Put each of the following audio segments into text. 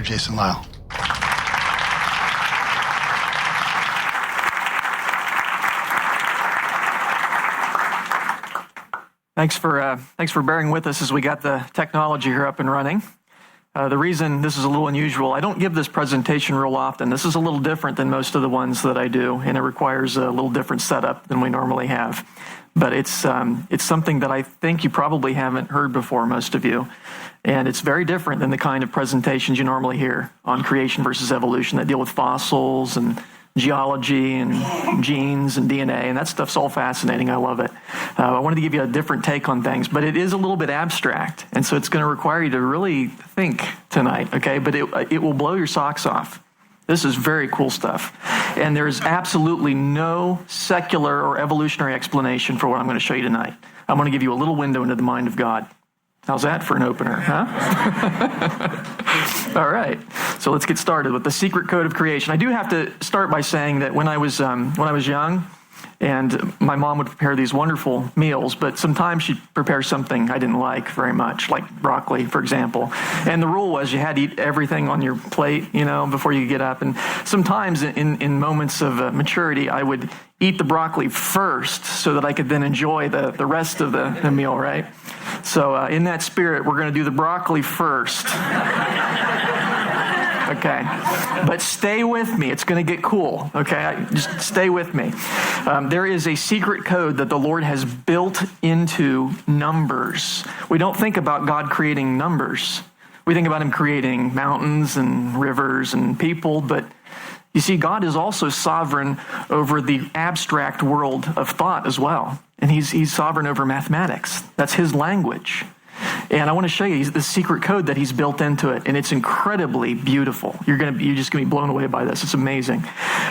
Jason Lisle. Thanks for bearing with us as we got the technology here up and running. The reason this is a little unusual, I don't give this presentation real often. This is a little different than most of the ones that I do, and it requires a little different setup than we normally have. But it's something that I think you probably haven't heard before, most of you. And it's very different than the kind of presentations you normally hear on creation versus evolution that deal with fossils and geology and genes and DNA, and that stuff's all fascinating. I love it. I wanted to give you a different take on things, but it is a little bit abstract, and so it's going to require you to really think tonight, okay? But it will blow your socks off. This is very cool stuff, and there's absolutely no secular or evolutionary explanation for what I'm going to show you tonight. I'm going to give you a little window into the mind of God. How's that for an opener, huh? All right, so let's get started with the secret code of creation. I do have to start by saying that when I was young, and my mom would prepare these wonderful meals, but sometimes she'd prepare something I didn't like very much, like broccoli, for example. And the rule was you had to eat everything on your plate, before you get up. And sometimes in moments of maturity, I would eat the broccoli first so that I could then enjoy the rest of the meal, right? So in that spirit, we're going to do the broccoli first. Okay, but stay with me. It's going to get cool, okay? Just stay with me. There is a secret code that the Lord has built into numbers. We don't think about God creating numbers. We think about him creating mountains and rivers and people, but you see, God is also sovereign over the abstract world of thought as well. And he's sovereign over mathematics. That's his language. And I want to show you the secret code that he's built into it, and it's incredibly beautiful. You're just going to be blown away by this. It's amazing.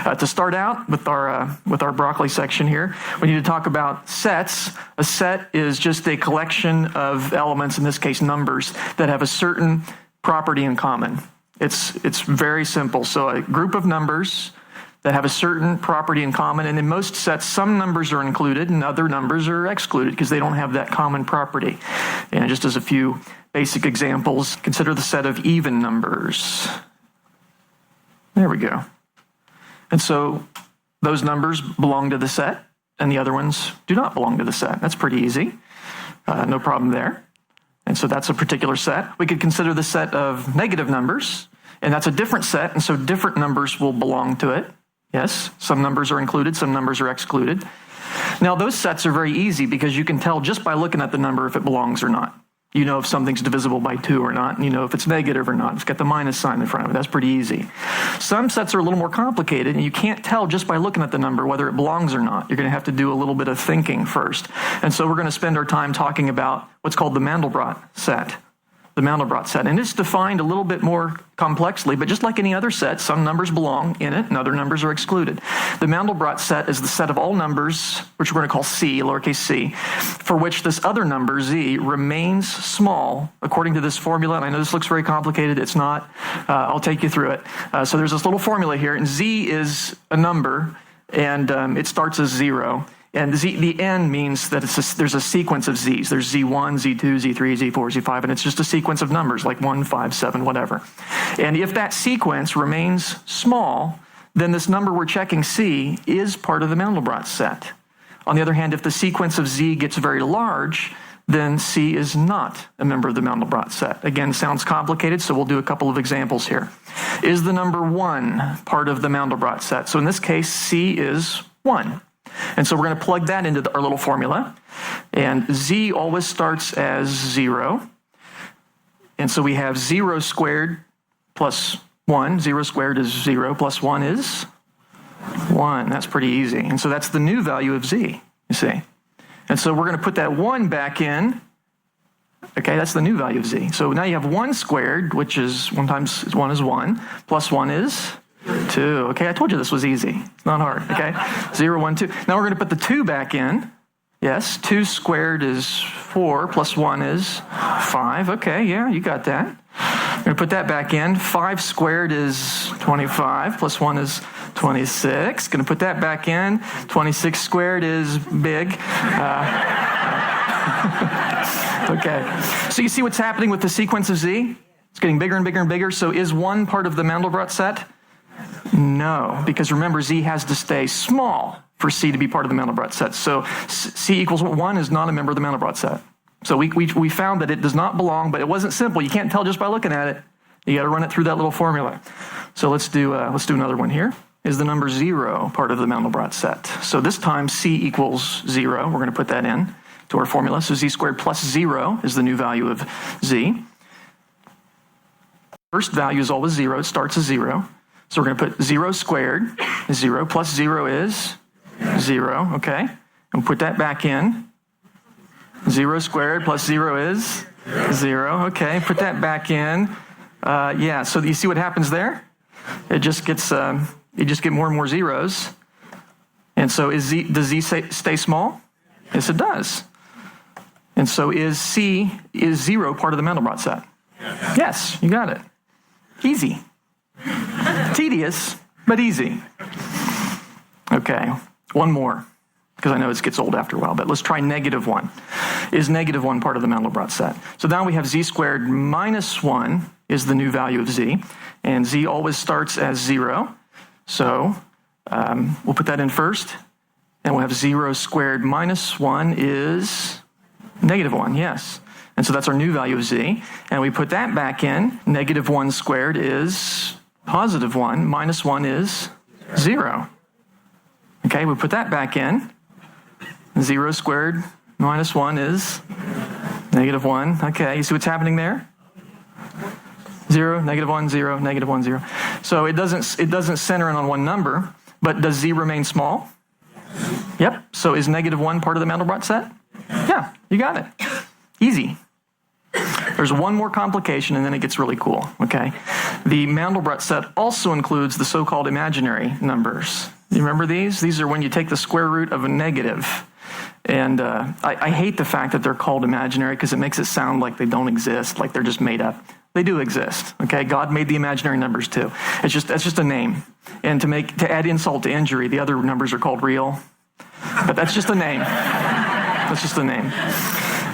To start out with our broccoli section here, we need to talk about sets. A set is just a collection of elements, in this case numbers, that have a certain property in common. It's very simple. So a group of numbers that have a certain property in common, and in most sets, some numbers are included and other numbers are excluded because they don't have that common property. And just as a few basic examples, consider the set of even numbers. There we go. And so those numbers belong to the set, and the other ones do not belong to the set. That's pretty easy. No problem there. And so that's a particular set. We could consider the set of negative numbers, and that's a different set, and so different numbers will belong to it. Yes, some numbers are included, some numbers are excluded. Now, those sets are very easy because you can tell just by looking at the number if it belongs or not. You know if something's divisible by 2 or not, and you know if it's negative or not. It's got the minus sign in front of it. That's pretty easy. Some sets are a little more complicated, and you can't tell just by looking at the number whether it belongs or not. You're going to have to do a little bit of thinking first. And so we're going to spend our time talking about what's called the Mandelbrot set. The Mandelbrot set. And it's defined a little bit more complexly, but just like any other set, some numbers belong in it and other numbers are excluded. The Mandelbrot set is the set of all numbers, which we're going to call C, lowercase c, for which this other number, Z, remains small according to this formula. And I know this looks very complicated. It's not. I'll take you through it. So there's this little formula here, and Z is a number, and it starts as 0. And the N means that there's a sequence of Z's. There's Z1, Z2, Z3, Z4, Z5, and it's just a sequence of numbers like 1, 5, 7, whatever. And if that sequence remains small, then this number we're checking, C, is part of the Mandelbrot set. On the other hand, if the sequence of Z gets very large, then C is not a member of the Mandelbrot set. Again, sounds complicated, so we'll do a couple of examples here. Is the number 1 part of the Mandelbrot set? So in this case, C is 1. And so we're going to plug that into our little formula. And Z always starts as 0. And so we have 0 squared plus 1. 0 squared is 0 plus 1 is 1. That's pretty easy. And so that's the new value of Z, you see. And so we're going to put that 1 back in. Okay, that's the new value of Z. So now you have 1 squared, which is 1 times 1 is 1, plus 1 is 2. Okay, I told you this was easy. It's not hard, okay? 0, 1, 2. Now we're going to put the 2 back in. Yes, 2 squared is 4, plus 1 is 5. Okay, yeah, you got that. We're going to put that back in. 5 squared is 25, plus 1 is 26. Going to put that back in. 26 squared is big. Okay, so you see what's happening with the sequence of Z? It's getting bigger and bigger and bigger. So is 1 part of the Mandelbrot set? No, because remember, Z has to stay small for C to be part of the Mandelbrot set. So C equals 1 is not a member of the Mandelbrot set. So we found that it does not belong, but it wasn't simple. You can't tell just by looking at it. You got to run it through that little formula. So let's do another one here. Is the number 0 part of the Mandelbrot set? So this time C equals 0. We're going to put that in to our formula. So Z squared plus 0 is the new value of Z. First value is always 0. It starts as 0. So we're going to put 0 squared is 0 plus 0 is 0. Okay. And put that back in. 0 squared plus 0 is 0. Okay. Put that back in. So you see what happens there? It just gets, you just get more and more zeros. And so does Z stay small? Yes, it does. And so is 0 part of the Mandelbrot set? Yes, you got it. Easy. Tedious, but easy. Okay, one more, because I know it gets old after a while, but let's try -1. Is -1 part of the Mandelbrot set? So now we have Z squared minus 1 is the new value of Z, and Z always starts as 0. So we'll put that in first, and we'll have 0 squared minus 1 is -1, yes. And so that's our new value of Z. And we put that back in. -1 squared is +1. Minus 1 is 0. Okay, we put that back in. 0 squared minus 1 is -1. Okay, you see what's happening there? 0, -1, 0, -1, 0. So it doesn't center in on one number, but does Z remain small? Yep. So is -1 part of the Mandelbrot set? Yeah, you got it. Easy. There's one more complication, and then it gets really cool, okay? The Mandelbrot set also includes the so-called imaginary numbers. You remember these? These are when you take the square root of a negative. And I hate the fact that they're called imaginary because it makes it sound like they don't exist, like they're just made up. They do exist, okay? God made the imaginary numbers too. That's just a name. And to add insult to injury, the other numbers are called real. But that's just a name. That's just a name.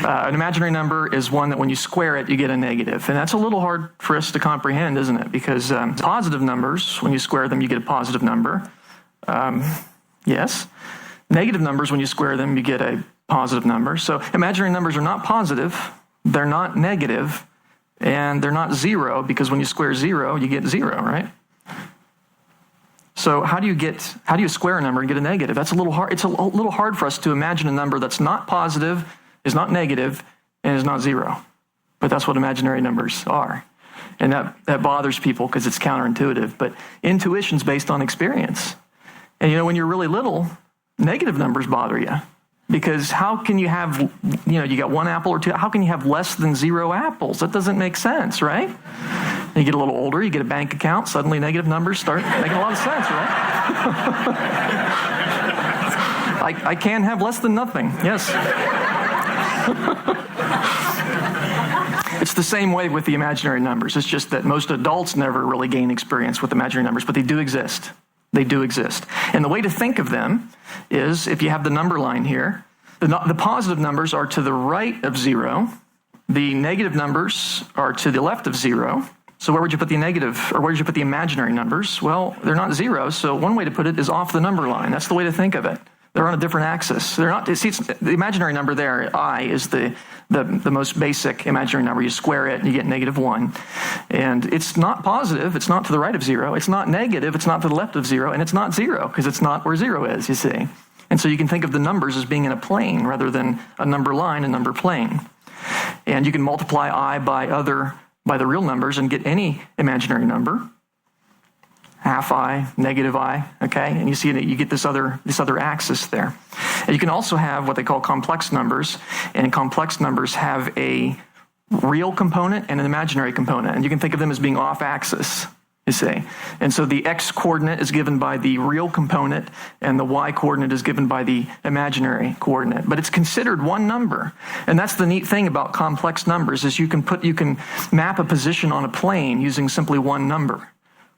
An imaginary number is one that when you square it, you get a negative. And that's a little hard for us to comprehend, isn't it? Because positive numbers, when you square them, you get a positive number. Yes. Negative numbers, when you square them, you get a positive number. So imaginary numbers are not positive, they're not negative, and they're not 0, because when you square 0, you get 0, right? So how do you square a number and get a negative? That's a little hard. It's a little hard for us to imagine a number that's not positive, is not negative, and is not 0. But that's what imaginary numbers are. And that bothers people because it's counterintuitive. But intuition's based on experience. And when you're really little, negative numbers bother you. Because how can you have, you got 1 apple or 2, how can you have less than 0 apples? That doesn't make sense, right? And you get a little older, you get a bank account, suddenly negative numbers start making a lot of sense, right? I can have less than nothing, yes. It's the same way with the imaginary numbers. It's just that most adults never really gain experience with imaginary numbers, but they do exist. They do exist. And the way to think of them is, if you have the number line here, the positive numbers are to the right of 0. The negative numbers are to the left of 0. So where would you put the negative, or where would you put the imaginary numbers? Well, they're not 0, so one way to put it is off the number line. That's the way to think of it. They're on a different axis. They're not. See, the imaginary number there, I, is the most basic imaginary number. You square it, and you get -1. And it's not positive. It's not to the right of 0. It's not negative. It's not to the left of 0. And it's not 0, because it's not where 0 is, you see. And so you can think of the numbers as being in a plane rather than a number line, a number plane. And you can multiply I by the real numbers and get any imaginary number. Half I, negative I, okay? And you see that you get this other axis there. And you can also have what they call complex numbers, and complex numbers have a real component and an imaginary component, and you can think of them as being off axis, you see. And so the x coordinate is given by the real component, and the y coordinate is given by the imaginary coordinate. But it's considered one number. And that's the neat thing about complex numbers, is you can map a position on a plane using simply one number,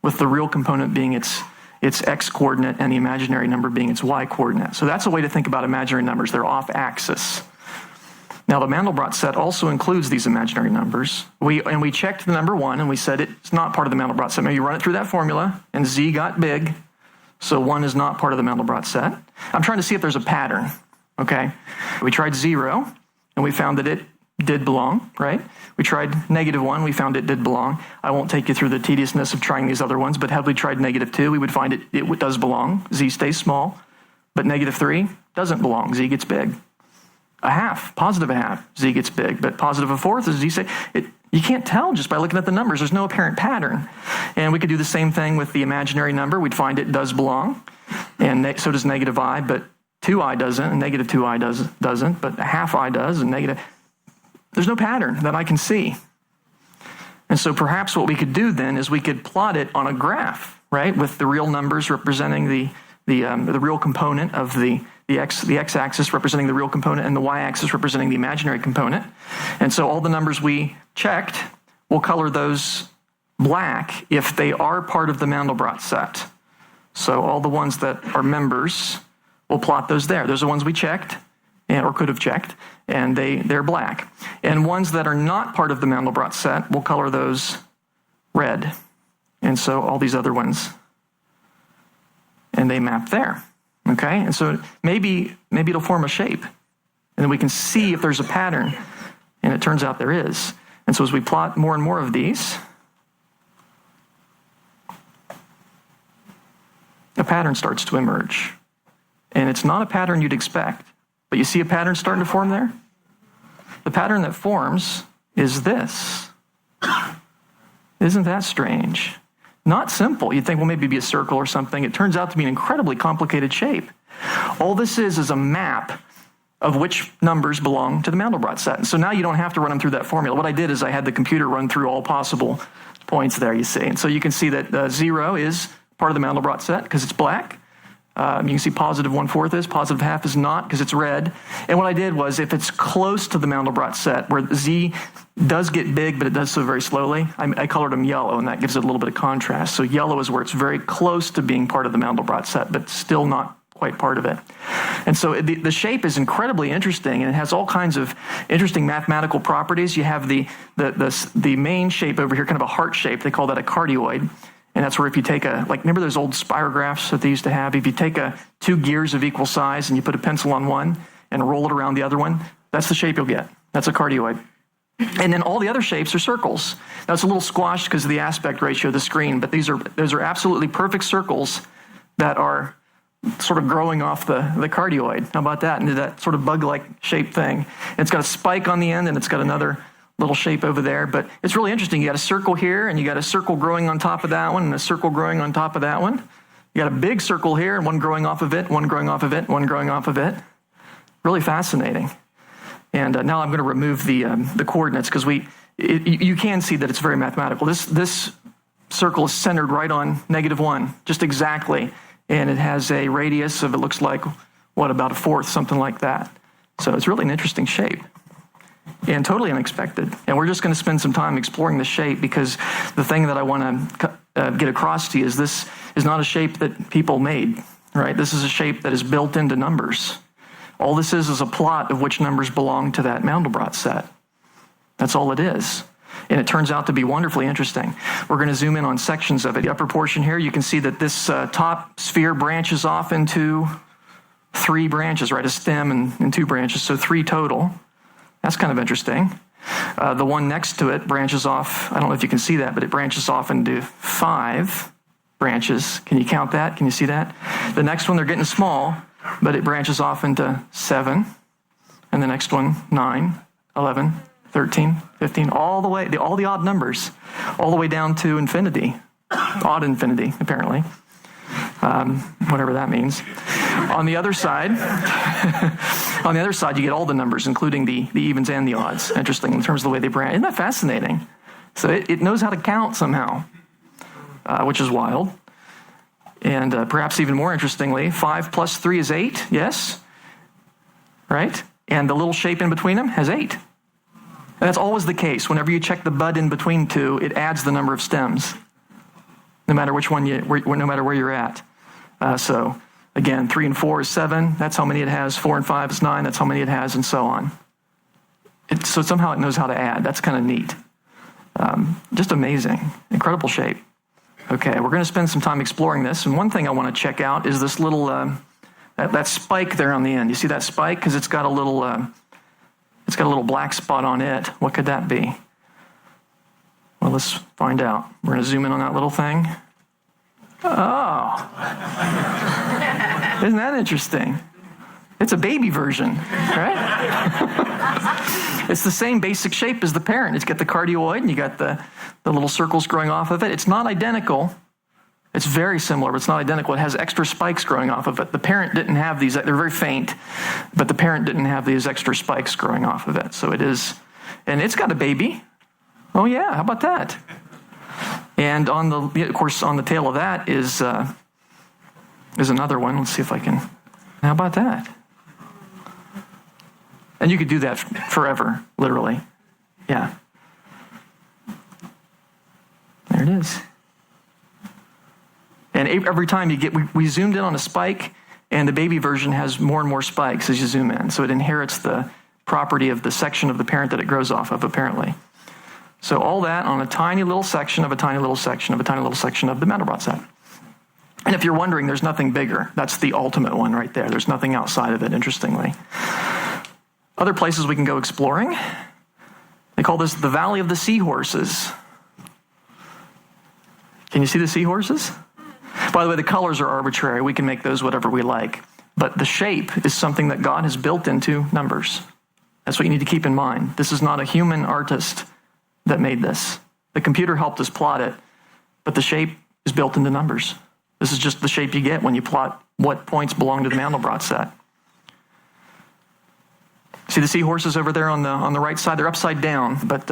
with the real component being its x coordinate and the imaginary number being its y coordinate. So that's a way to think about imaginary numbers. They're off axis. Now, the Mandelbrot set also includes these imaginary numbers. We checked the number 1, and we said it's not part of the Mandelbrot set. Maybe you run it through that formula, and Z got big, so 1 is not part of the Mandelbrot set. I'm trying to see if there's a pattern, okay? We tried 0, and we found that it did belong, right? We tried -1, we found it did belong. I won't take you through the tediousness of trying these other ones, but had we tried -2, we would find it does belong. Z stays small, but -3 doesn't belong. Z gets big. A half, positive a half, Z gets big, but positive a fourth, as Z say, you can't tell just by looking at the numbers. There's no apparent pattern. And we could do the same thing with the imaginary number. We'd find it does belong, and so does -I, but 2I doesn't, and -2I doesn't, but a half I does, and negative. There's no pattern that I can see. And so perhaps what we could do then is we could plot it on a graph, right, with the real numbers representing the real component of the x-axis representing the real component and the y-axis representing the imaginary component. And so all the numbers we checked, we'll color those black if they are part of the Mandelbrot set. So all the ones that are members, we'll plot those there. Those are the ones we checked, or could have checked, and they're black. And ones that are not part of the Mandelbrot set, we'll color those red. And so all these other ones, and they map there. Okay, and so maybe it'll form a shape, and then we can see if there's a pattern, and it turns out there is. And so as we plot more and more of these, a pattern starts to emerge. And it's not a pattern you'd expect, but you see a pattern starting to form there? The pattern that forms is this. Isn't that strange? Not simple. You'd think, well, maybe it'd be a circle or something. It turns out to be an incredibly complicated shape. All this is a map of which numbers belong to the Mandelbrot set. And so now you don't have to run them through that formula. What I did is I had the computer run through all possible points there, you see. And so you can see that 0 is part of the Mandelbrot set because it's black. You can see positive 1/4 is, positive half is not because it's red. And what I did was if it's close to the Mandelbrot set, where Z does get big, but it does so very slowly, I colored them yellow, and that gives it a little bit of contrast. So yellow is where it's very close to being part of the Mandelbrot set, but still not quite part of it. And so the shape is incredibly interesting, and it has all kinds of interesting mathematical properties. You have the main shape over here, kind of a heart shape. They call that a cardioid. And that's where if you take remember those old spirographs that they used to have? If you take 2 gears of equal size and you put a pencil on one and roll it around the other one, that's the shape you'll get. That's a cardioid. And then all the other shapes are circles. Now it's a little squashed because of the aspect ratio of the screen, but those are absolutely perfect circles that are sort of growing off the cardioid. How about that? Into that sort of bug-like shaped thing. And it's got a spike on the end, and it's got another little shape over there, but it's really interesting. You got a circle here, and you got a circle growing on top of that one, and a circle growing on top of that one. You got a big circle here, and one growing off of it, one growing off of it, one growing off of it. Really fascinating. And now I'm going to remove the coordinates because you can see that it's very mathematical. This circle is centered right on -1, just exactly, and it has a radius of, it looks like, about 1/4, something like that. So it's really an interesting shape. And totally unexpected. And we're just going to spend some time exploring the shape because the thing that I want to get across to you is this is not a shape that people made, right? This is a shape that is built into numbers. All this is a plot of which numbers belong to that Mandelbrot set. That's all it is. And it turns out to be wonderfully interesting. We're going to zoom in on sections of it. The upper portion here, you can see that this top sphere branches off into 3 branches, right? A stem and 2 branches, so 3 total. That's kind of interesting. The one next to it branches off. I don't know if you can see that, but it branches off into 5 branches. Can you count that? Can you see that? The next one, they're getting small, but it branches off into 7. And the next one, 9, 11, 13, 15, all the odd numbers, all the way down to infinity. Odd infinity, apparently. Whatever that means. On the other side, you get all the numbers, including the evens and the odds. Interesting in terms of the way they branch. Isn't that fascinating? So it knows how to count somehow, which is wild. And perhaps even more interestingly, 5 plus 3 is 8, yes? Right? And the little shape in between them has 8. And that's always the case. Whenever you check the bud in between 2, it adds the number of stems, no matter which one no matter where you're at. So again, 3 and 4 is 7. That's how many it has. 4 and 5 is 9. That's how many it has, and so on. so somehow it knows how to add. That's kind of neat. Just amazing. Incredible shape. Okay, we're going to spend some time exploring this. And one thing I want to check out is this little, that spike there on the end. You see that spike? Because it's got a little black spot on it. What could that be? Well, let's find out. We're going to zoom in on that little thing. Oh. Isn't that interesting? It's a baby version, right? It's the same basic shape as the parent. It's got the cardioid, and you got the little circles growing off of it. It's not identical. It's very similar, but it's not identical. It has extra spikes growing off of it. The parent didn't have these. They're very faint, but the parent didn't have these extra spikes growing off of it. So it is, and it's got a baby. Oh yeah, how about that? And of course, on the tail of that is another one. Let's see if I can. How about that? And you could do that forever, literally. Yeah. There it is. And every time we zoomed in on a spike, and the baby version has more and more spikes as you zoom in. So it inherits the property of the section of the parent that it grows off of, apparently. So all that on a tiny little section of a tiny little section of a tiny little section of the Mandelbrot set. And if you're wondering, there's nothing bigger. That's the ultimate one right there. There's nothing outside of it, interestingly. Other places we can go exploring. They call this the Valley of the Seahorses. Can you see the seahorses? By the way, the colors are arbitrary. We can make those whatever we like. But the shape is something that God has built into numbers. That's what you need to keep in mind. This is not a human artist that made this. The computer helped us plot it, but the shape is built into numbers. This is just the shape you get when you plot what points belong to the Mandelbrot set. See the seahorses over there on the right side? They're upside down, but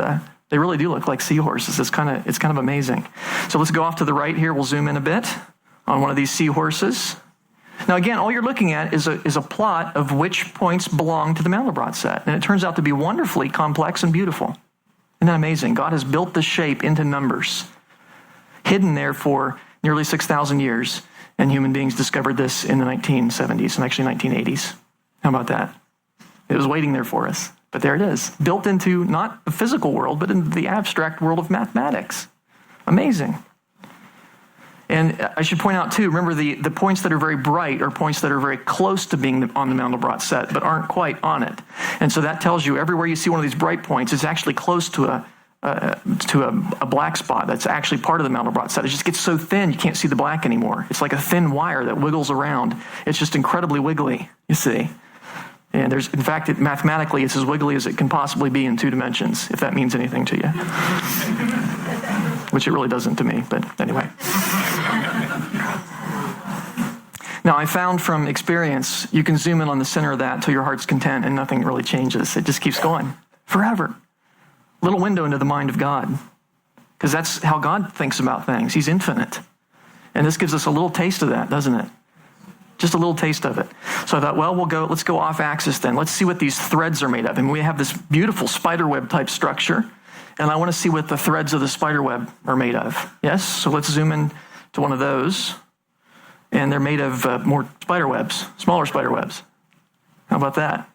they really do look like seahorses. It's kind of amazing. So let's go off to the right here. We'll zoom in a bit on one of these seahorses. Now again, all you're looking at is a plot of which points belong to the Mandelbrot set, and it turns out to be wonderfully complex and beautiful. Isn't that amazing? God has built the shape into numbers, hidden there for nearly 6,000 years, and human beings discovered this in the 1970s and actually 1980s. How about that? It was waiting there for us, but there it is, built into not the physical world, but into the abstract world of mathematics. Amazing. And I should point out, too, remember the points that are very bright are points that are very close to being on the Mandelbrot set, but aren't quite on it. And so that tells you everywhere you see one of these bright points, it's actually close to a black spot that's actually part of the Mandelbrot set. It just gets so thin you can't see the black anymore. It's like a thin wire that wiggles around. It's just incredibly wiggly, you see. And in fact, mathematically, it's as wiggly as it can possibly be in 2 dimensions, if that means anything to you. Which it really doesn't to me, but anyway. Now, I found from experience, you can zoom in on the center of that till your heart's content and nothing really changes. It just keeps going forever. Little window into the mind of God. Because that's how God thinks about things. He's infinite. And this gives us a little taste of that, doesn't it? Just a little taste of it. So I thought, well, let's go off axis then. Let's see what these threads are made of. And we have this beautiful spiderweb type structure. And I want to see what the threads of the spiderweb are made of. Yes? So let's zoom in to one of those. And they're made of more spiderwebs, smaller spiderwebs. How about that?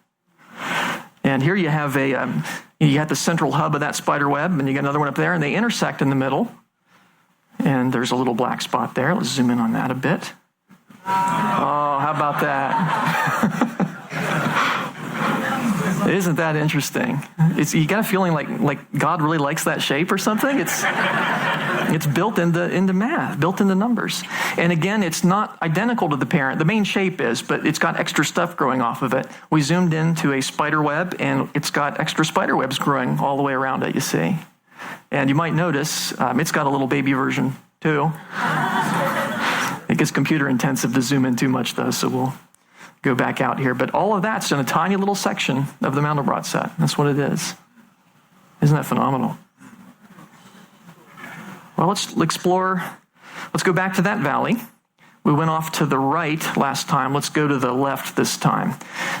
And here you have you have the central hub of that spiderweb, and you got another one up there, and they intersect in the middle. And there's a little black spot there. Let's zoom in on that a bit. Oh, how about that? Isn't that interesting? You got a feeling like God really likes that shape or something? It's built into math, built into numbers. And again, it's not identical to the parent. The main shape is, but it's got extra stuff growing off of it. We zoomed into a spider web, and it's got extra spider webs growing all the way around it, you see. And you might notice it's got a little baby version, too. It gets computer intensive to zoom in too much, though, so we'll go back out here. But all of that's in a tiny little section of the Mandelbrot set. That's what it is. Isn't that phenomenal? Well, let's explore. Let's go back to that valley. We went off to the right last time. Let's go to the left this time.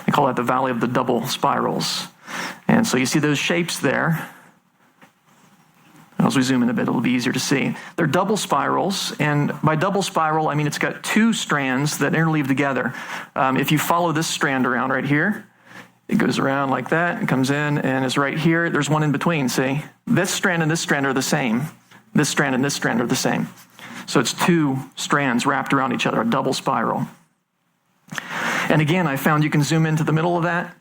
They call that the Valley of the Double Spirals. And so you see those shapes there. As we zoom in a bit, it'll be easier to see. They're double spirals, and by double spiral, I mean it's got 2 strands that interleave together. If you follow this strand around right here, It goes around like that and comes in and is right here. There's one in between, see? This strand and this strand are the same. This strand and this strand are the same. So it's two strands wrapped around each other, a double spiral. And again, I found you can zoom into the middle of that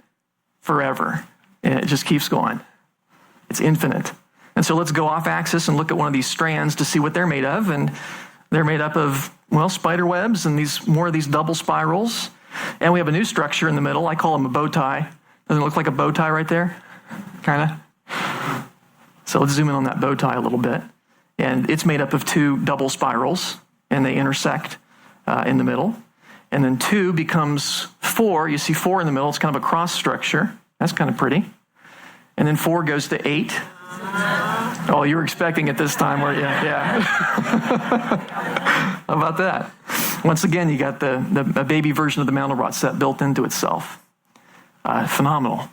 forever. And it just keeps going. It's infinite. And so let's go off axis and look at one of these strands to see what they're made of. And they're made up of, well, spider webs and more of these double spirals. And we have a new structure in the middle. I call them a bow tie. Doesn't it look like a bow tie right there? Kind of. So let's zoom in on that bow tie a little bit. And it's made up of two double spirals, and they intersect in the middle. And then 2 becomes 4. You see 4 in the middle. It's kind of a cross structure. That's kind of pretty. And then 4 goes to 8. Oh, you were expecting it this time, weren't you? Yeah. How about that? Once again, you got the baby version of the Mandelbrot set built into itself. Phenomenal.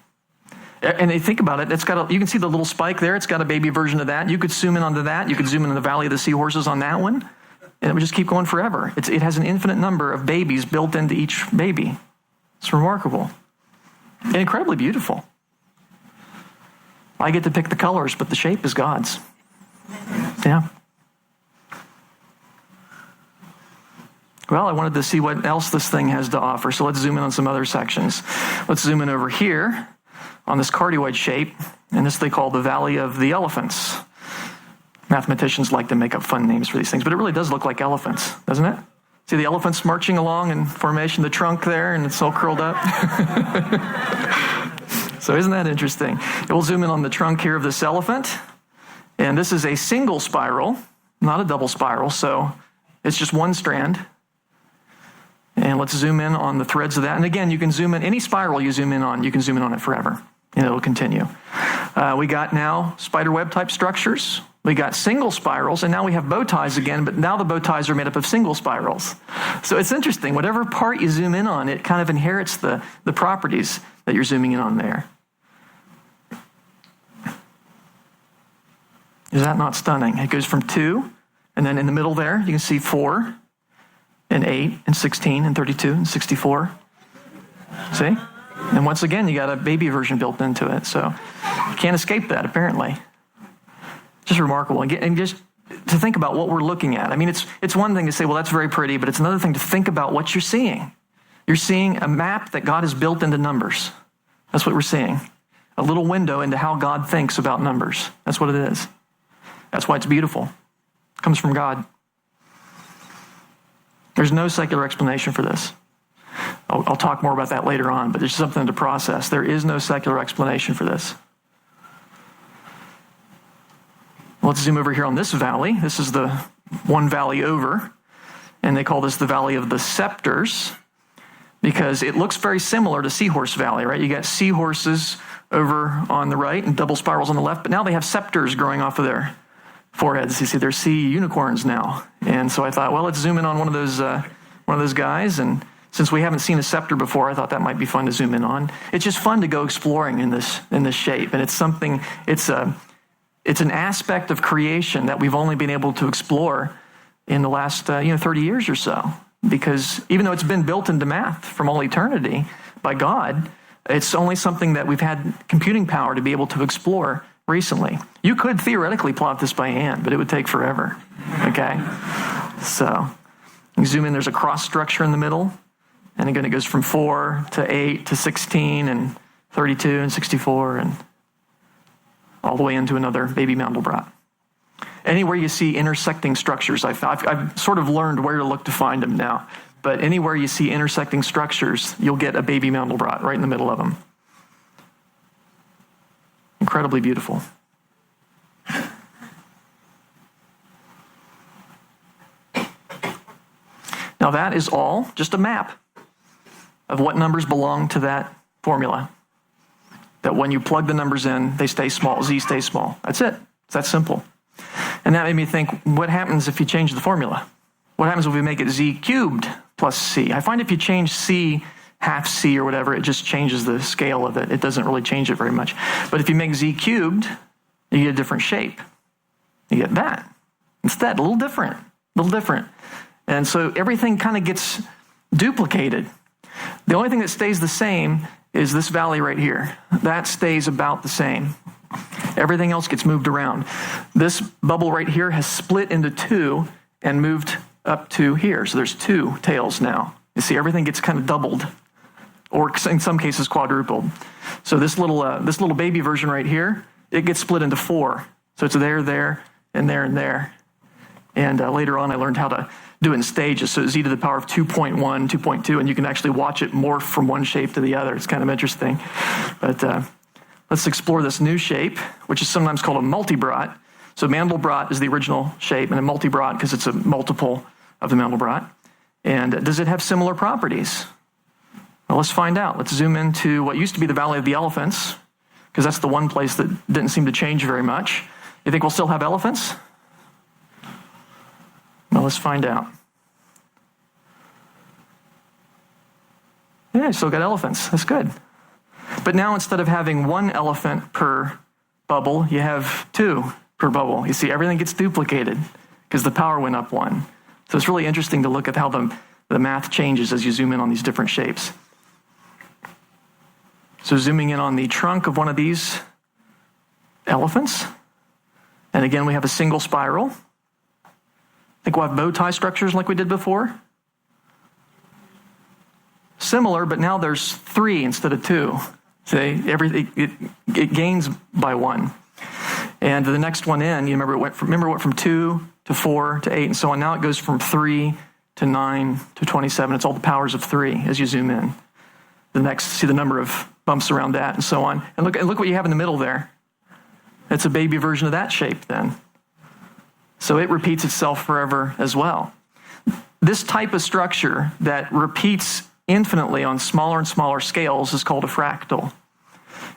And they think about it, you can see the little spike there. It's got a baby version of that. You could zoom in onto that. You could zoom in on the Valley of the Seahorses on that one. And it would just keep going forever. It has an infinite number of babies built into each baby. It's remarkable. And incredibly beautiful. I get to pick the colors, but the shape is God's. Yeah. Well, I wanted to see what else this thing has to offer, so let's zoom in on some other sections. Let's zoom in over here on this cardioid shape, and this they call the Valley of the Elephants. Mathematicians like to make up fun names for these things, but it really does look like elephants, doesn't it? See the elephants marching along in formation, the trunk there, and it's all curled up? So isn't that interesting? We'll zoom in on the trunk here of this elephant, and this is a single spiral, not a double spiral, so it's just one strand. And let's zoom in on the threads of that. And again, you can zoom in, any spiral you zoom in on, you can zoom in on it forever, and it'll continue. We got now spider web type structures. We got single spirals, and now we have bow ties again, but now the bow ties are made up of single spirals. So it's interesting. Whatever part you zoom in on, it kind of inherits the properties that you're zooming in on there. Is that not stunning? It goes from 2, and then in the middle there, you can see 4, and 8, and 16, and 32, and 64. See? And once again, you got a baby version built into it, so you can't escape that, apparently. Just remarkable. And just to think about what we're looking at. I mean, it's one thing to say, well, that's very pretty, but it's another thing to think about what you're seeing. You're seeing a map that God has built into numbers. That's what we're seeing. A little window into how God thinks about numbers. That's what it is. That's why it's beautiful. It comes from God. There's no secular explanation for this. I'll talk more about that later on, but there's something to process. There is no secular explanation for this. Let's zoom over here on this valley. This is the one valley over, and they call this the Valley of the Scepters because it looks very similar to Seahorse Valley, right? You got seahorses over on the right and double spirals on the left, but now they have scepters growing off of their foreheads. You see, they're sea unicorns now. And so I thought, well, let's zoom in on one of those guys. And since we haven't seen a scepter before, I thought that might be fun to zoom in on. It's just fun to go exploring in this shape. And it's an aspect of creation that we've only been able to explore in the last 30 years or so. Because even though it's been built into math from all eternity by God, it's only something that we've had computing power to be able to explore recently. You could theoretically plot this by hand, but it would take forever. Okay? So you zoom in, there's a cross structure in the middle. And again, it goes from 4 to 8 to 16 and 32 and 64 and all the way into another baby Mandelbrot. Anywhere you see intersecting structures, I've sort of learned where to look to find them now. But anywhere you see intersecting structures, you'll get a baby Mandelbrot right in the middle of them. Incredibly beautiful. Now that is all just a map of what numbers belong to that formula. That when you plug the numbers in, they stay small. Z stays small. That's it. It's that simple. And that made me think, what happens if you change the formula? What happens if we make it Z cubed plus C? I find if you change C, half C or whatever, it just changes the scale of it. It doesn't really change it very much. But if you make Z cubed, you get a different shape. You get that. Instead, a little different. And so everything kind of gets duplicated. The only thing that stays the same is this valley right here. That stays about the same. Everything else gets moved around. This bubble right here has split into two and moved up to here. So there's two tails now. You see, everything gets kind of doubled, or in some cases quadrupled. So this little baby version right here, it gets split into four. So it's there, there, and there, and there. And later on, I learned how to do it in stages. So z to the power of 2.1, 2.2, and you can actually watch it morph from one shape to the other. It's kind of interesting. But let's explore this new shape, which is sometimes called a multibrot. So Mandelbrot is the original shape, and a multibrot because it's a multiple of the Mandelbrot. And does it have similar properties? Well, let's find out. Let's zoom into what used to be the Valley of the Elephants, because that's the one place that didn't seem to change very much. You think we'll still have elephants? Well, let's find out. Yeah, you still got elephants. That's good. But now instead of having one elephant per bubble, you have two per bubble. You see, everything gets duplicated because the power went up one. So it's really interesting to look at how the math changes as you zoom in on these different shapes. So zooming in on the trunk of one of these elephants, and again, we have a single spiral. I think we'll have bow tie structures like we did before. Similar, but now there's three instead of two. See, it gains by one. And the next one in, you remember it went from 2 to 4 to 8 and so on. Now it goes from 3 to 9 to 27. It's all the powers of 3 as you zoom in. The next, see the number of bumps around that and so on. And look what you have in the middle there. It's a baby version of that shape then. So it repeats itself forever as well. This type of structure that repeats infinitely on smaller and smaller scales is called a fractal.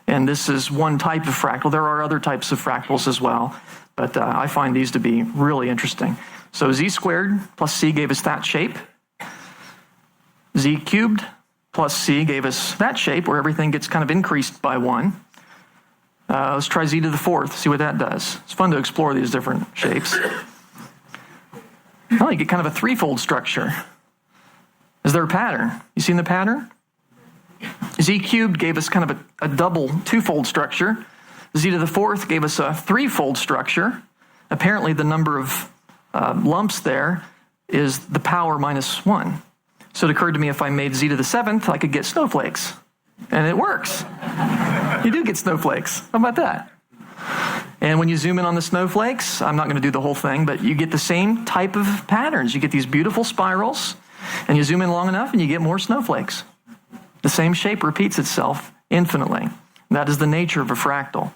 And this is one type of fractal. There are other types of fractals as well, but I find these to be really interesting. So z squared plus c gave us that shape. Z cubed plus c gave us that shape where everything gets kind of increased by 1. Let's try z to the 4th, see what that does. It's fun to explore these different shapes. Well, you get kind of a threefold structure. Is there a pattern? You seen the pattern? Z cubed gave us kind of a double twofold structure. Z to the 4th gave us a threefold structure. Apparently the number of lumps there is the power minus 1. So it occurred to me if I made z to the 7th, I could get snowflakes. And it works. You do get snowflakes. How about that? And when you zoom in on the snowflakes, I'm not going to do the whole thing, but you get the same type of patterns. You get these beautiful spirals, and you zoom in long enough and you get more snowflakes. The same shape repeats itself infinitely. That is the nature of a fractal.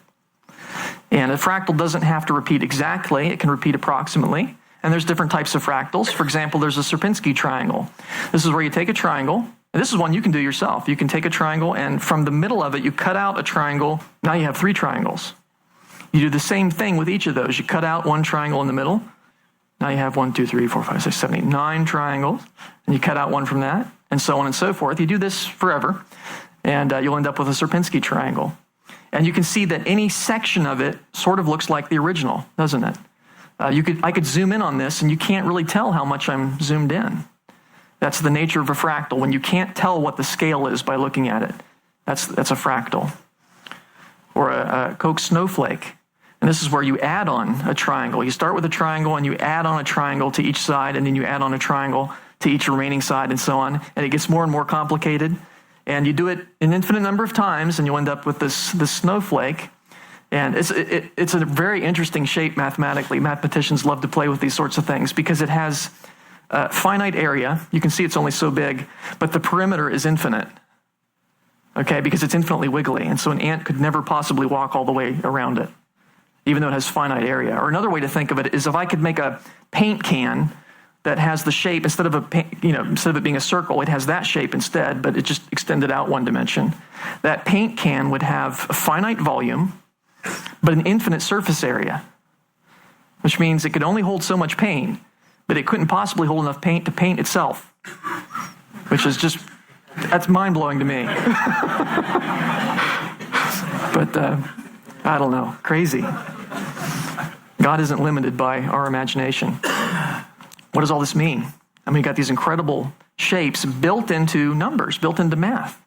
And a fractal doesn't have to repeat exactly. It can repeat approximately. And there's different types of fractals. For example, there's a Sierpinski triangle. This is where you take a triangle, and this is one you can do yourself. You can take a triangle, and from the middle of it, you cut out a triangle. Now you have 3 triangles. You do the same thing with each of those. You cut out one triangle in the middle. Now you have 1, 2, 3, 4, 5, 6, 7, 8, 9 triangles. And you cut out one from that, and so on and so forth. You do this forever, and you'll end up with a Sierpinski triangle. And you can see that any section of it sort of looks like the original, doesn't it? I could zoom in on this, and you can't really tell how much I'm zoomed in. That's the nature of a fractal. When you can't tell what the scale is by looking at it, that's a fractal. Or a Koch snowflake. And this is where you add on a triangle. You start with a triangle, and you add on a triangle to each side, and then you add on a triangle to each remaining side, and so on. And it gets more and more complicated. And you do it an infinite number of times, and you end up with this snowflake. And it's a very interesting shape mathematically. Mathematicians love to play with these sorts of things because it has a finite area. You can see it's only so big, but the perimeter is infinite. Okay, because it's infinitely wiggly. And so an ant could never possibly walk all the way around it, even though it has finite area. Or another way to think of it is if I could make a paint can that has the shape, instead of it being a circle, it has that shape instead, but it just extended out one dimension. That paint can would have a finite volume, but an infinite surface area, which means it could only hold so much paint, but it couldn't possibly hold enough paint to paint itself, which is that's mind-blowing to me. But I don't know, crazy. God isn't limited by our imagination. What does all this mean? I mean, you got these incredible shapes built into numbers, built into math.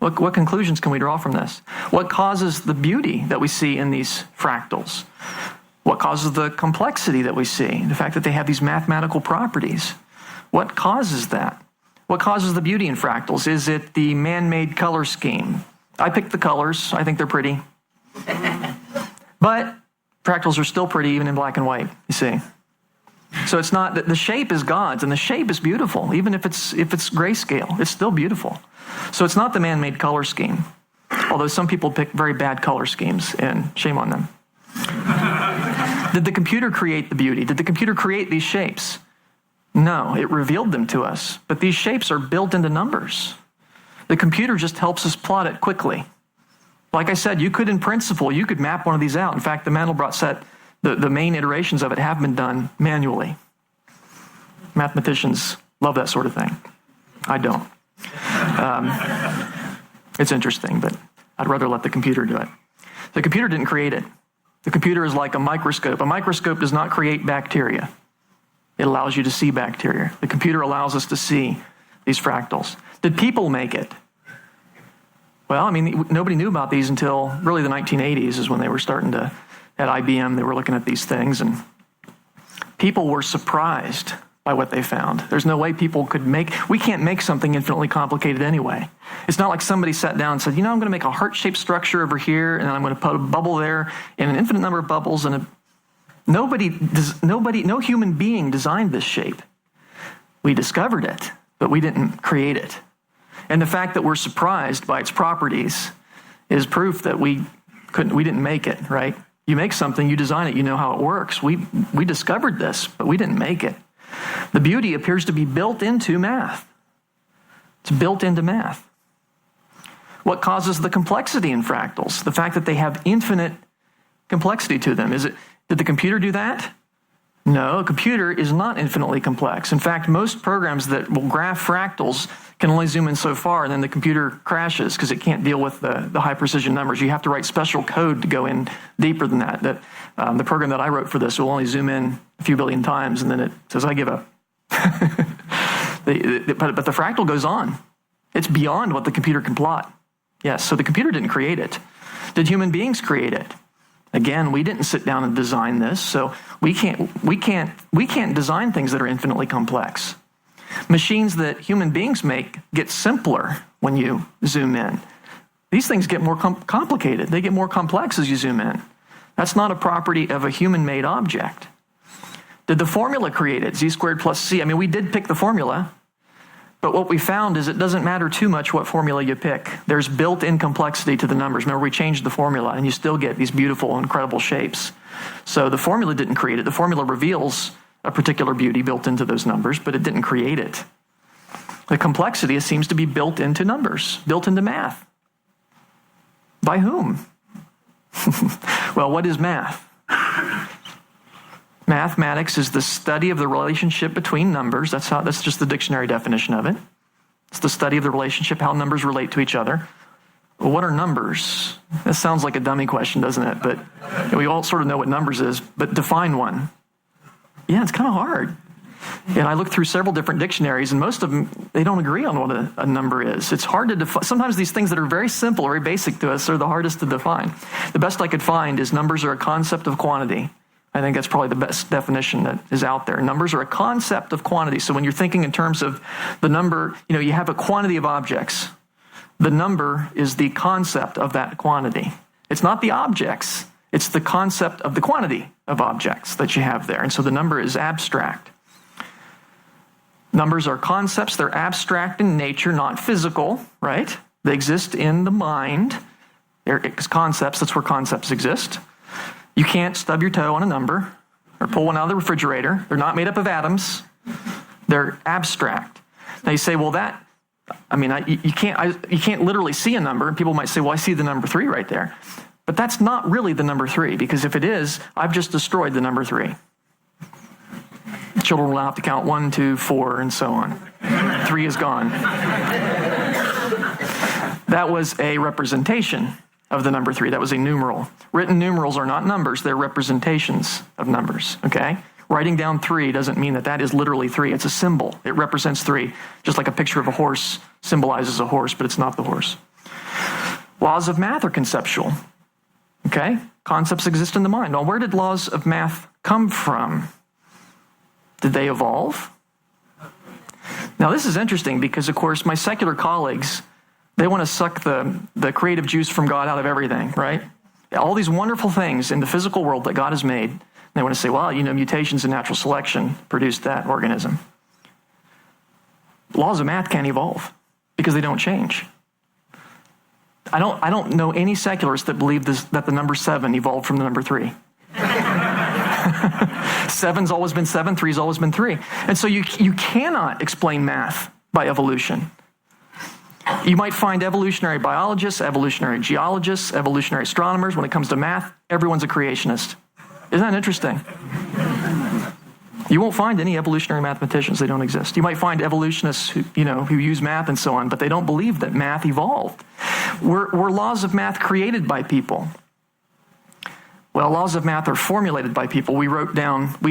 What conclusions can we draw from this? What causes the beauty that we see in these fractals? What causes the complexity that we see? The fact that they have these mathematical properties. What causes that? What causes the beauty in fractals? Is it the man-made color scheme? I picked the colors. I think they're pretty. But fractals are still pretty even in black and white, you see. So it's not that the shape is God's, and the shape is beautiful. Even if it's grayscale, it's still beautiful. So it's not the man-made color scheme. Although some people pick very bad color schemes, and shame on them. Did the computer create the beauty? Did the computer create these shapes? No, it revealed them to us. But these shapes are built into numbers. The computer just helps us plot it quickly. Like I said, in principle, you could map one of these out. In fact, the Mandelbrot set, the main iterations of it have been done manually. Mathematicians love that sort of thing. I don't. It's interesting, but I'd rather let the computer do it. The computer didn't create it. The computer is like a microscope. A microscope does not create bacteria. It allows you to see bacteria. The computer allows us to see these fractals. Did people make it? Well, nobody knew about these until really the 1980s is when they were starting to, at IBM, they were looking at these things, and people were surprised by what they found. There's no way people could we can't make something infinitely complicated anyway. It's not like somebody sat down and said, I'm going to make a heart-shaped structure over here, and I'm going to put a bubble there, and an infinite number of bubbles, and no human being designed this shape. We discovered it, but we didn't create it. And the fact that we're surprised by its properties is proof that we didn't make it, right? You make something, you design it, you know how it works. We discovered this, but we didn't make it. The beauty appears to be built into math. It's built into math. What causes the complexity in fractals? The fact that they have infinite complexity to them. Did the computer do that? No, a computer is not infinitely complex. In fact, most programs that will graph fractals can only zoom in so far, and then the computer crashes because it can't deal with the high precision numbers. You have to write special code to go in deeper than that. The program that I wrote for this will only zoom in a few billion times, and then it says, I give up. But the fractal goes on. It's beyond what the computer can plot. Yes, so the computer didn't create it. Did human beings create it? Again, we didn't sit down and design this, so we can't design things that are infinitely complex. Machines that human beings make get simpler when you zoom in. These things get more complicated. They get more complex as you zoom in. That's not a property of a human-made object. Did the formula create it? Z squared plus C. We did pick the formula, but what we found is it doesn't matter too much what formula you pick. There's built-in complexity to the numbers. Remember, we changed the formula, and you still get these beautiful, incredible shapes. So the formula didn't create it. The formula reveals a particular beauty built into those numbers, but it didn't create it. The complexity seems to be built into numbers, built into math. By whom? Well, what is math? Mathematics is the study of the relationship between numbers. That's just the dictionary definition of it. It's the study of the relationship, how numbers relate to each other. Well, what are numbers? That sounds like a dummy question, doesn't it? But we all sort of know what numbers is, but define one. Yeah, it's kind of hard. And I looked through several different dictionaries, and most of them, they don't agree on what a number is. It's hard to define. Sometimes these things that are very simple, very basic to us, are the hardest to define. The best I could find is numbers are a concept of quantity. I think that's probably the best definition that is out there. Numbers are a concept of quantity. So when you're thinking in terms of the number, you have a quantity of objects. The number is the concept of that quantity. It's not the objects. It's the concept of the quantity of objects that you have there. And so the number is abstract. Numbers are concepts. They're abstract in nature, not physical, right? They exist in the mind. They're concepts. That's where concepts exist. You can't stub your toe on a number or pull one out of the refrigerator. They're not made up of atoms. They're abstract. Now you say, well, you can't literally see a number. And people might say, well, I see the number 3 right there. But that's not really the number 3, because if it is, I've just destroyed the number 3. Children will have to count 1, 2, 4, and so on. 3 is gone. That was a representation of the number 3. That was a numeral. Written numerals are not numbers. They're representations of numbers, okay? Writing down 3 doesn't mean that is literally 3. It's a symbol. It represents 3. Just like a picture of a horse symbolizes a horse, but it's not the horse. Laws of math are conceptual. Okay? Concepts exist in the mind. Now, where did laws of math come from? Did they evolve? Now, this is interesting because, of course, my secular colleagues, they want to suck the creative juice from God out of everything, right? All these wonderful things in the physical world that God has made, they want to say, well, mutations and natural selection produced that organism. Laws of math can't evolve because they don't change. I don't know any secularists that believe that the number 7 evolved from the number 3. 7's always been 7, 3's always been 3. And so you cannot explain math by evolution. You might find evolutionary biologists, evolutionary geologists, evolutionary astronomers. When it comes to math, everyone's a creationist. Isn't that interesting? You won't find any evolutionary mathematicians. They don't exist. You might find evolutionists who use math and so on, but they don't believe that math evolved. Were laws of math created by people? Well, laws of math are formulated by people. We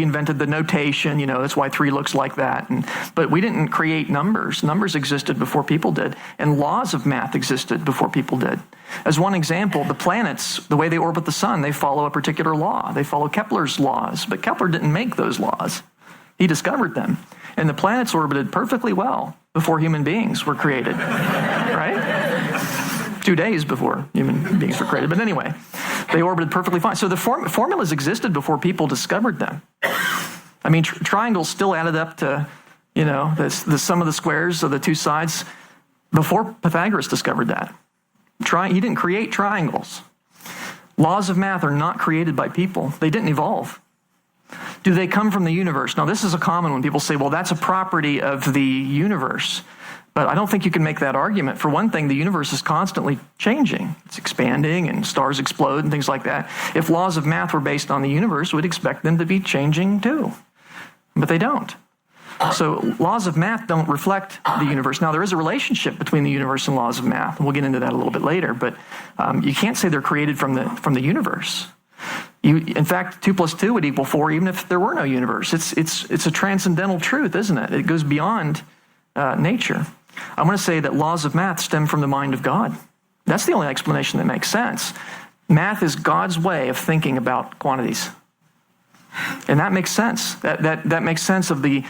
invented the notation, that's why 3 looks like that. But we didn't create numbers. Numbers existed before people did, and laws of math existed before people did. As one example, the planets, the way they orbit the sun, they follow a particular law. They follow Kepler's laws, but Kepler didn't make those laws. He discovered them. And the planets orbited perfectly well before human beings were created, right? 2 days before human beings were created. But anyway, they orbited perfectly fine. So the formulas existed before people discovered them. I mean, triangles still added up to, the sum of the squares of the two sides before Pythagoras discovered that. He didn't create triangles. Laws of math are not created by people. They didn't evolve. Do they come from the universe? Now, this is a common one. People say, well, that's a property of the universe. But I don't think you can make that argument. For one thing, the universe is constantly changing. It's expanding and stars explode and things like that. If laws of math were based on the universe, we'd expect them to be changing too. But they don't. So laws of math don't reflect the universe. Now, there is a relationship between the universe and laws of math, and we'll get into that a little bit later. But you can't say they're created from the universe. In fact, 2 + 2 would equal 4, even if there were no universe. It's a transcendental truth, isn't it? It goes beyond nature. I'm going to say that laws of math stem from the mind of God. That's the only explanation that makes sense. Math is God's way of thinking about quantities. And that makes sense. That makes sense of the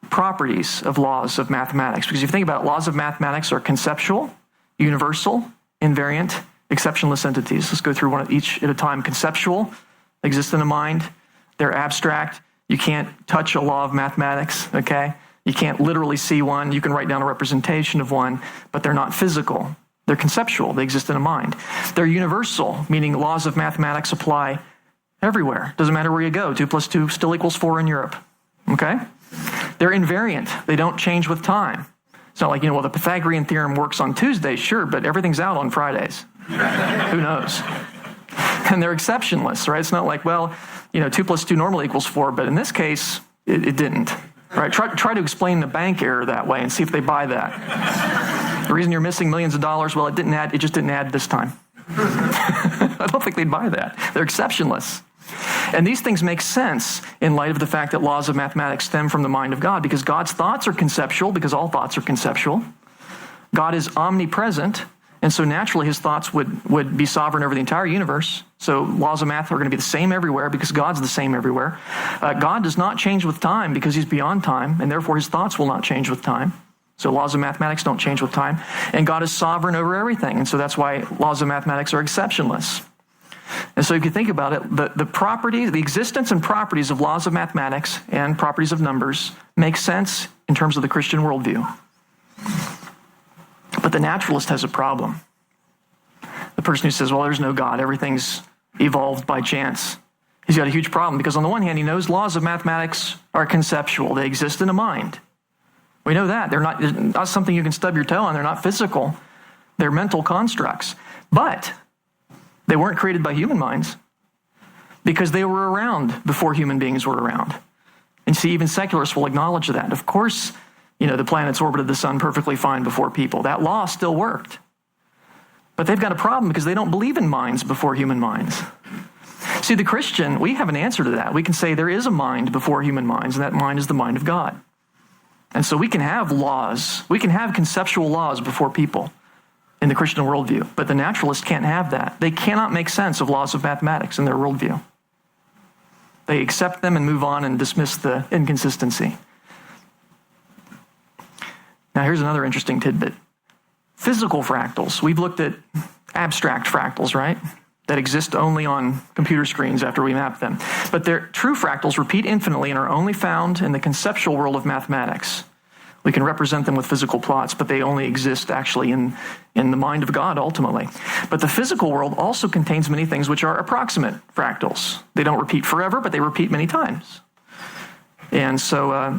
properties of laws of mathematics. Because if you think about it, laws of mathematics are conceptual, universal, invariant, exceptionless entities. Let's go through one each at a time. Conceptual, exist in the mind. They're abstract. You can't touch a law of mathematics, okay? You can't literally see one. You can write down a representation of one, but they're not physical. They're conceptual. They exist in a mind. They're universal, meaning laws of mathematics apply everywhere. Doesn't matter where you go. 2 + 2 still equals 4 in Europe, okay? They're invariant. They don't change with time. It's not like, well, the Pythagorean theorem works on Tuesdays, sure, but everything's out on Fridays. Who knows? And they're exceptionless, right? It's not like, 2 + 2 normally equals 4, but in this case, it didn't. Right? Try to explain the bank error that way and see if they buy that. The reason you're missing millions of dollars, it just didn't add this time. I don't think they'd buy that. They're exceptionless. And these things make sense in light of the fact that laws of mathematics stem from the mind of God, because God's thoughts are conceptual, because all thoughts are conceptual. God is omnipresent, and so naturally his thoughts would be sovereign over the entire universe. So laws of math are going to be the same everywhere because God's the same everywhere. God does not change with time because he's beyond time, and therefore his thoughts will not change with time. So laws of mathematics don't change with time. And God is sovereign over everything, and so that's why laws of mathematics are exceptionless. And so if you think about it, the existence and properties of laws of mathematics and properties of numbers make sense in terms of the Christian worldview. But the naturalist has a problem. The person who says, there's no God, everything's evolved by chance. He's got a huge problem because on the one hand, he knows laws of mathematics are conceptual. They exist in a mind. We know that. They're not something you can stub your toe on. They're not physical. They're mental constructs. But they weren't created by human minds because they were around before human beings were around. And see, even secularists will acknowledge that. Of course, the planets orbited the sun perfectly fine before people. That law still worked. But they've got a problem because they don't believe in minds before human minds. See, the Christian, we have an answer to that. We can say there is a mind before human minds, and that mind is the mind of God. And so we can have laws. We can have conceptual laws before people. in the Christian worldview. But the naturalist can't have that. They cannot make sense of laws of mathematics in their worldview. They accept them and move on and dismiss the inconsistency. Now here's another interesting tidbit. Physical fractals. We've looked at abstract fractals, right? That exist only on computer screens after we map them. But their true fractals repeat infinitely and are only found in the conceptual world of mathematics. We can represent them with physical plots, but they only exist actually in the mind of God ultimately. But the physical world also contains many things which are approximate fractals. They don't repeat forever, but they repeat many times. And so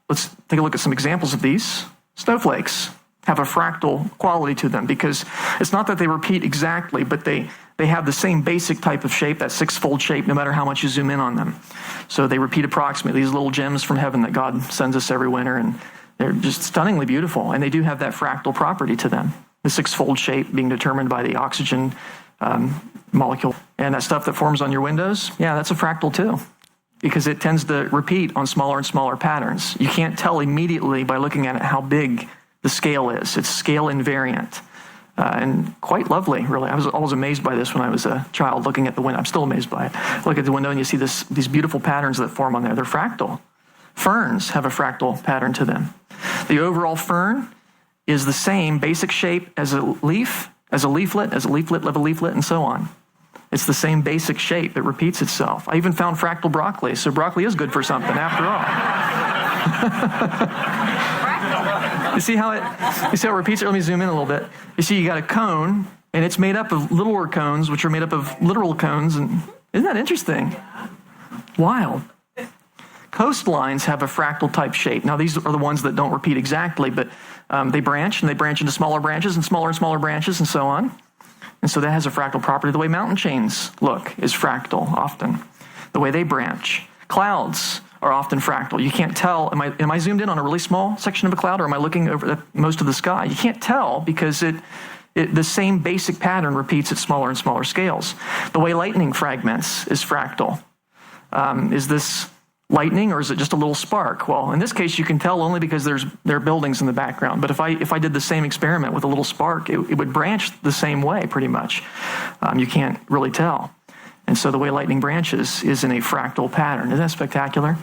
let's take a look at some examples of these. Snowflakes have a fractal quality to them because it's not that they repeat exactly, but they have the same basic type of shape, that six-fold shape, no matter how much you zoom in on them. So they repeat approximately, these little gems from heaven that God sends us every winter, and they're just stunningly beautiful, and they do have that fractal property to them, the six-fold shape being determined by the oxygen molecule. And that stuff that forms on your windows, yeah, that's a fractal too, because it tends to repeat on smaller and smaller patterns. You can't tell immediately by looking at it how big the scale is. It's scale invariant. And quite lovely, really. I was always amazed by this when I was a child looking at the window. I'm still amazed by it. Look at the window and you see these beautiful patterns that form on there. They're fractal. Ferns have a fractal pattern to them. The overall fern is the same basic shape as a leaf, as a leaflet of a leaflet, and so on. It's the same basic shape. It repeats itself. I even found fractal broccoli, so broccoli is good for something after all. You see how it repeats it? Let me zoom in a little bit. You see, you got a cone, and it's made up of littler cones, which are made up of literal cones. And isn't that interesting? Wild. Coastlines have a fractal type shape. Now, these are the ones that don't repeat exactly, but they branch, and they branch into smaller branches and smaller branches, and so on. And so that has a fractal property. The way mountain chains look is fractal often. The way they branch. Clouds are often fractal. You can't tell, am I zoomed in on a really small section of a cloud, or am I looking over most of the sky? You can't tell because the same basic pattern repeats at smaller and smaller scales. The way lightning fragments is fractal. Is this lightning, or is it just a little spark? Well, in this case, you can tell only because there are buildings in the background. But if I did the same experiment with a little spark, it would branch the same way, pretty much. You can't really tell. And so the way lightning branches is in a fractal pattern. Isn't that spectacular?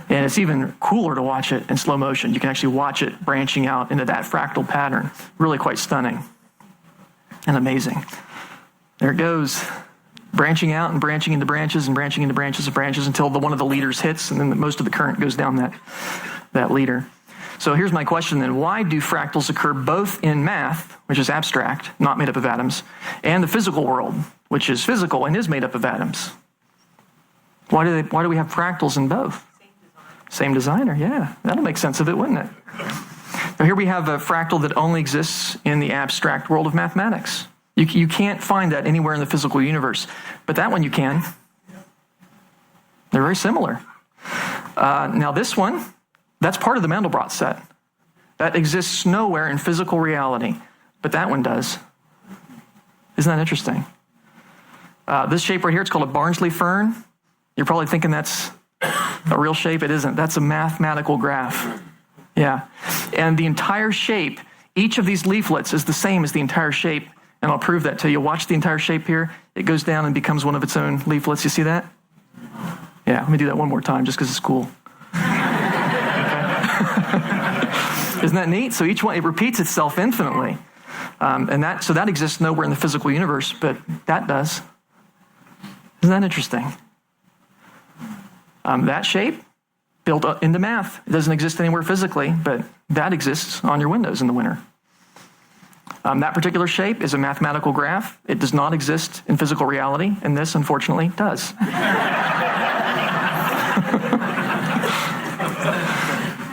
And it's even cooler to watch it in slow motion. You can actually watch it branching out into that fractal pattern. Really quite stunning and amazing. There it goes. Branching out and branching into branches and branching into branches of branches until one of the leaders hits, and then most of the current goes down that leader. So here's my question then. Why do fractals occur both in math, which is abstract, not made up of atoms, and the physical world, which is physical and is made up of atoms? Why do we have fractals in both? Same designer, yeah. That'll make sense of it, wouldn't it? Now here we have a fractal that only exists in the abstract world of mathematics. You can't find that anywhere in the physical universe, but that one you can. They're very similar. Now this one, that's part of the Mandelbrot set. That exists nowhere in physical reality, but that one does. Isn't that interesting? This shape right here, it's called a Barnsley fern. You're probably thinking that's a real shape. It isn't. That's a mathematical graph. Yeah. And the entire shape, each of these leaflets is the same as the entire shape. And I'll prove that to you. Watch the entire shape here. It goes down and becomes one of its own leaflets. You see that? Yeah, let me do that one more time just because it's cool. Isn't that neat? So each one, it repeats itself infinitely. So that exists nowhere in the physical universe, but that does. Isn't that interesting? That shape, built into math. It doesn't exist anywhere physically, but that exists on your windows in the winter. That particular shape is a mathematical graph. It does not exist in physical reality, and this, unfortunately, does.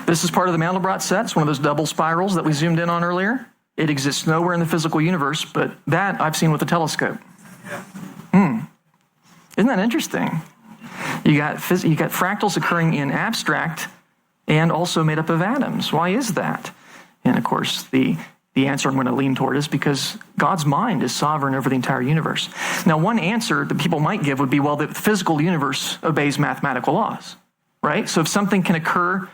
This is part of the Mandelbrot set. It's one of those double spirals that we zoomed in on earlier. It exists nowhere in the physical universe, but that I've seen with a telescope. Isn't that interesting? You got fractals occurring in abstract and also made up of atoms. Why is that? And of course, the answer I'm going to lean toward is because God's mind is sovereign over the entire universe. Now, one answer that people might give would be, well, the physical universe obeys mathematical laws, right? So if something can occur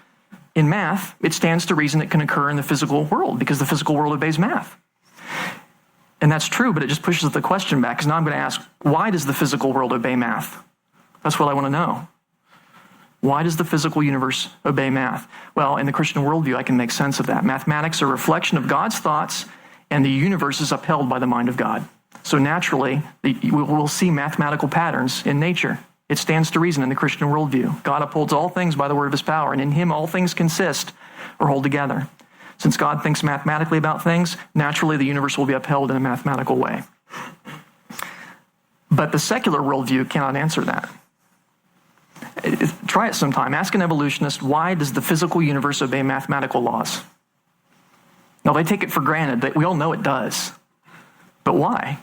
in math, it stands to reason it can occur in the physical world because the physical world obeys math. And that's true, but it just pushes the question back, because now I'm going to ask, why does the physical world obey math? That's what I want to know. Why does the physical universe obey math? Well, in the Christian worldview, I can make sense of that. Mathematics are a reflection of God's thoughts, and the universe is upheld by the mind of God. So naturally, we'll see mathematical patterns in nature. It stands to reason in the Christian worldview. God upholds all things by the word of his power, and in him all things consist or hold together. Since God thinks mathematically about things, naturally the universe will be upheld in a mathematical way. But the secular worldview cannot answer that. Try it sometime. Ask an evolutionist, why does the physical universe obey mathematical laws? Now, they take it for granted that we all know it does. But why?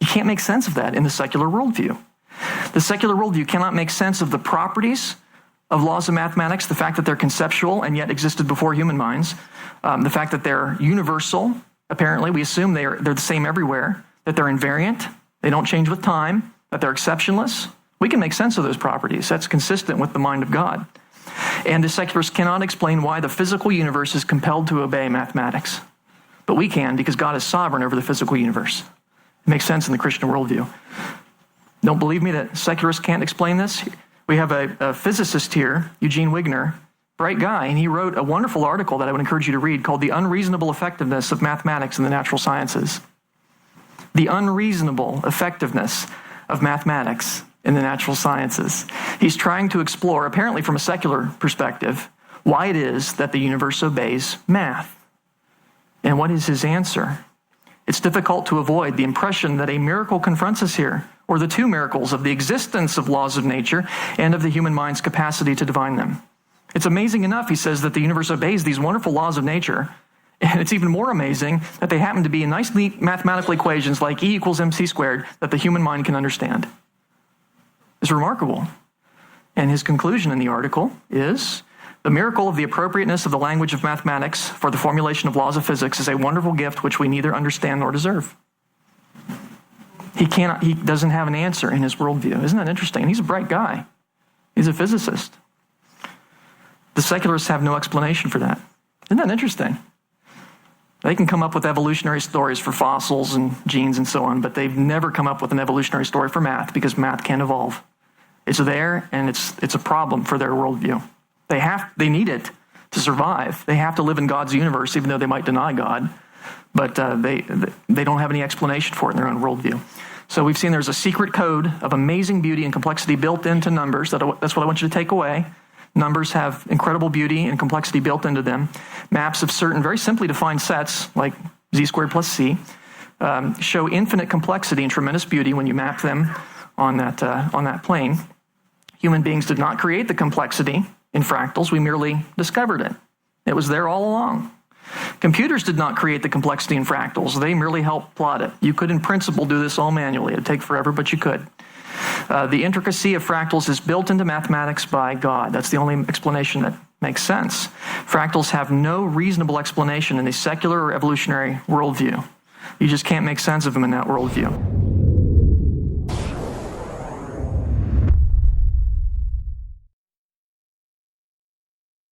You can't make sense of that in the secular worldview. The secular worldview cannot make sense of the properties of laws of mathematics, the fact that they're conceptual and yet existed before human minds, the fact that they're universal, apparently, we assume they're the same everywhere, that they're invariant, they don't change with time, that they're exceptionless. We can make sense of those properties. That's consistent with the mind of God. And the secularists cannot explain why the physical universe is compelled to obey mathematics. But we can, because God is sovereign over the physical universe. It makes sense in the Christian worldview. Don't believe me that secularists can't explain this? We have a physicist here, Eugene Wigner, bright guy, and he wrote a wonderful article that I would encourage you to read called The Unreasonable Effectiveness of Mathematics in the Natural Sciences. The unreasonable effectiveness of mathematics in the natural sciences. He's trying to explore, apparently from a secular perspective, why it is that the universe obeys math. And what is his answer? It's difficult to avoid the impression that a miracle confronts us here, or the two miracles of the existence of laws of nature and of the human mind's capacity to divine them. It's amazing enough, he says, that the universe obeys these wonderful laws of nature, and it's even more amazing that they happen to be in nice, neat mathematical equations like E equals mc squared that the human mind can understand. It's remarkable. And his conclusion in the article is, the miracle of the appropriateness of the language of mathematics for the formulation of laws of physics is a wonderful gift which we neither understand nor deserve. He doesn't have an answer in his worldview. Isn't that interesting? And he's a bright guy. He's a physicist. The secularists have no explanation for that. Isn't that interesting? They can come up with evolutionary stories for fossils and genes and so on, but they've never come up with an evolutionary story for math because math can't evolve. It's there, and it's a problem for their worldview. They need it to survive. They have to live in God's universe, even though they might deny God, but they don't have any explanation for it in their own worldview. So we've seen there's a secret code of amazing beauty and complexity built into numbers. That's what I want you to take away. Numbers have incredible beauty and complexity built into them. Maps of certain very simply defined sets, like z squared plus c, show infinite complexity and tremendous beauty when you map them on that plane. Human beings did not create the complexity in fractals. We merely discovered it. It was there all along. Computers did not create the complexity in fractals. They merely helped plot it. You could, in principle, do this all manually. It'd take forever, but you could. The intricacy of fractals is built into mathematics by God. That's the only explanation that makes sense. Fractals have no reasonable explanation in a secular or evolutionary worldview. You just can't make sense of them in that worldview.